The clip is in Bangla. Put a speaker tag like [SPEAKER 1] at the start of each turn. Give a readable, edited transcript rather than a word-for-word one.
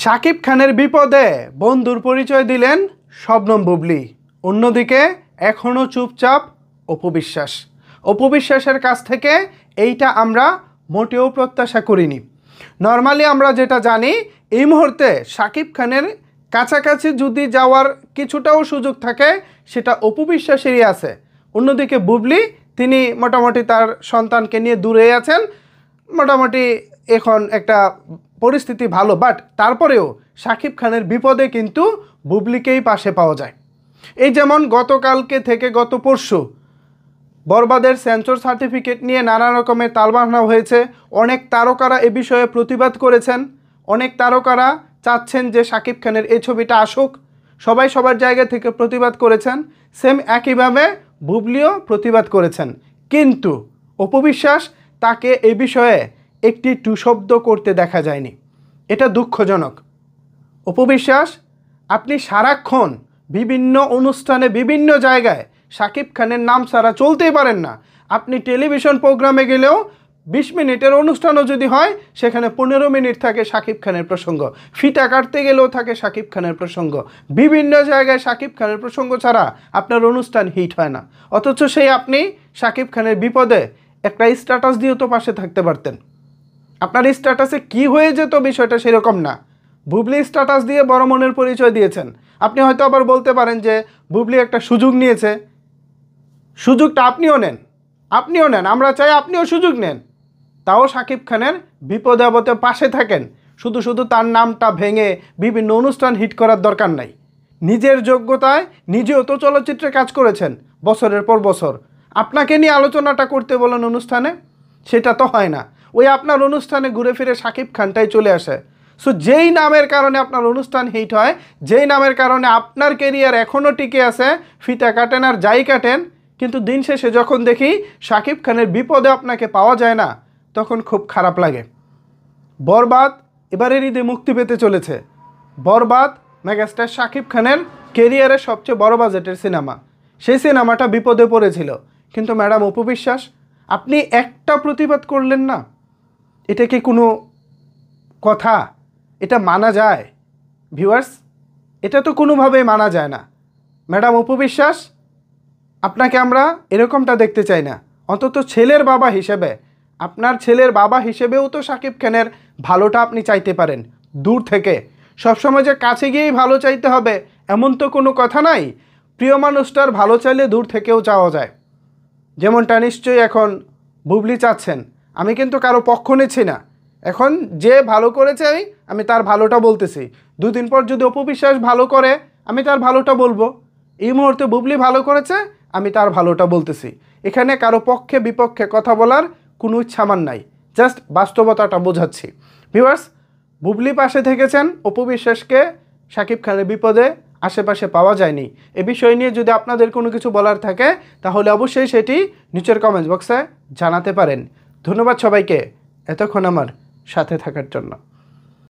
[SPEAKER 1] শাকিব খানের বিপদে বন্ধুর পরিচয় দিলেন শবনম বুবলী। অন্যদিকে এখনও চুপচাপ অপু বিশ্বাস। অপু বিশ্বাসের কাছ থেকে এইটা আমরা মোটেও প্রত্যাশা করিনি। নর্মালি আমরা যেটা জানি, এই মুহূর্তে শাকিব খানের কাছাকাছি যদি যাওয়ার কিছুটাও সুযোগ থাকে সেটা অপু বিশ্বাসেরই আছে। অন্যদিকে বুবলী তিনি মোটামুটি তার সন্তানকে নিয়ে দূরে আছেন, মোটামুটি এখন একটা পরিস্থিতি ভালো, বাট তারপরেও শাকিব খানের বিপদে কিন্তু বুবলীকেই পাশে পাওয়া যায়। এই যেমন গতকালকে থেকে গত পরশু বরবাদের সেন্সর সার্টিফিকেট নিয়ে নানা রকমের তালবাহানা হয়েছে। অনেক তারকারা এ বিষয়ে প্রতিবাদ করেছেন, অনেক তারকারা চাচ্ছেন যে শাকিব খানের এই ছবিটা আসুক। সবাই সবার জায়গা থেকে প্রতিবাদ করেছেন, সেম একইভাবে বুবলীও প্রতিবাদ করেছেন। কিন্তু অপু বিশ্বাস তাকে এ বিষয়ে একটি টু শব্দ করতে দেখা যায়নি। এটা দুঃখজনক। অপু বিশ্বাস, আপনি সারাক্ষণ বিভিন্ন অনুষ্ঠানে বিভিন্ন জায়গায় শাকিব খানের নাম ছাড়া চলতেই পারেন না। আপনি টেলিভিশন প্রোগ্রামে গেলেও 20 মিনিটের অনুষ্ঠানও যদি হয় সেখানে 15 মিনিট থাকে শাকিব খানের প্রসঙ্গ, ফিতা কাটতে গেলেও থাকে শাকিব খানের প্রসঙ্গ, বিভিন্ন জায়গায় শাকিব খানের প্রসঙ্গ ছাড়া আপনার অনুষ্ঠান হিট হয় না। অথচ সেই আপনি শাকিব খানের বিপদে একটা স্ট্যাটাস দিয়েও তো পাশে থাকতে পারতেন। আপনার স্ট্যাটাসে কি হয়ে যেত বিষয়টা সেরকম না। বুবলী স্ট্যাটাস দিয়ে বড় মনের পরিচয় দিয়েছেন। আপনি হয়তো আবার বলতে পারেন যে বুবলী একটা সুযোগ নিয়েছে, সুযোগটা আপনিও নেন, আমরা চাই আপনিও সুযোগ নেন। তাও শাকিব খানের বিপদে আপদে পাশে থাকেন। শুধু শুধু তার নামটা ভেঙে বিভিন্ন অনুষ্ঠান হিট করার দরকার নাই। নিজের যোগ্যতায় নিজেও তো চলচ্চিত্রে কাজ করেছেন বছরের পর বছর। আপনাকে নিয়ে আলোচনাটা করতে বলেন অনুষ্ঠানে, সেটা তো হয় না। ওই আপনার অনুষ্ঠানে ঘুরে ফিরে শাকিব খানটাই চলে আসে। সো যেই নামের কারণে আপনার অনুষ্ঠান হিট হয়, যেই নামের কারণে আপনার কেরিয়ার এখনও টিকে আছে, ফিতা কাটেন আর যাই কাটেন, কিন্তু দিন শেষে যখন দেখি শাকিব খানের বিপদে আপনাকে পাওয়া যায় না, তখন খুব খারাপ লাগে। বরবাদ এবারের ঈদে মুক্তি পেতে চলেছে। বরবাদ মেগাস্টার শাকিব খানের কেরিয়ারের সবচেয়ে বড় বাজেটের সিনেমা। সেই সিনেমাটা বিপদে পড়েছিল, কিন্তু ম্যাডাম অপু বিশ্বাস, আপনি একটা প্রতিবাদ করলেন না। এটা কি কোনো কথা? এটা মানা যায়? ভিউয়ার্স, এটা তো কোনোভাবেই মানা যায় না। ম্যাডাম অপু বিশ্বাস, আপনাকে আমরা এরকমটা দেখতে চাই না। অন্তত ছেলের বাবা হিসেবে, আপনার ছেলের বাবা হিসেবেও তো শাকিব খানের ভালোটা আপনি চাইতে পারেন দূর থেকে। সবসময় যে কাছে গিয়েই ভালো চাইতে হবে এমন তো কোনো কথা নাই। প্রিয় মানুষটার ভালো চাইলে দূর থেকেও চাওয়া যায়, যেমনটা নিশ্চয়ই এখন বুবলী চাচ্ছেন। আমি কিন্তু কারো পক্ষ নিচ্ছি না। এখন যে ভালো করেছে আমি তার ভালোটা বলতেছি। দুদিন পর যদি অপু বিশ্বাস ভালো করে আমি তার ভালোটা বলবো। এই মুহূর্তে বুবলী ভালো করেছে, আমি তার ভালোটা বলতেছি। এখানে কারো পক্ষে বিপক্ষে কথা বলার কোনো ইচ্ছা আমার নাই, জাস্ট বাস্তবতাটা বোঝাচ্ছি। ভিউয়ার্স, বুবলী পাশে থেকেছেন, অপু বিশ্বাসকে শাকিব খানের বিপদে আশেপাশে পাওয়া যায়নি। এ বিষয় নিয়ে যদি আপনাদের কোনো কিছু বলার থাকে তাহলে অবশ্যই সেটি নিচের কমেন্টস বক্সে জানাতে পারেন। ধন্যবাদ সবাইকে এতক্ষণ আমার সাথে থাকার জন্য।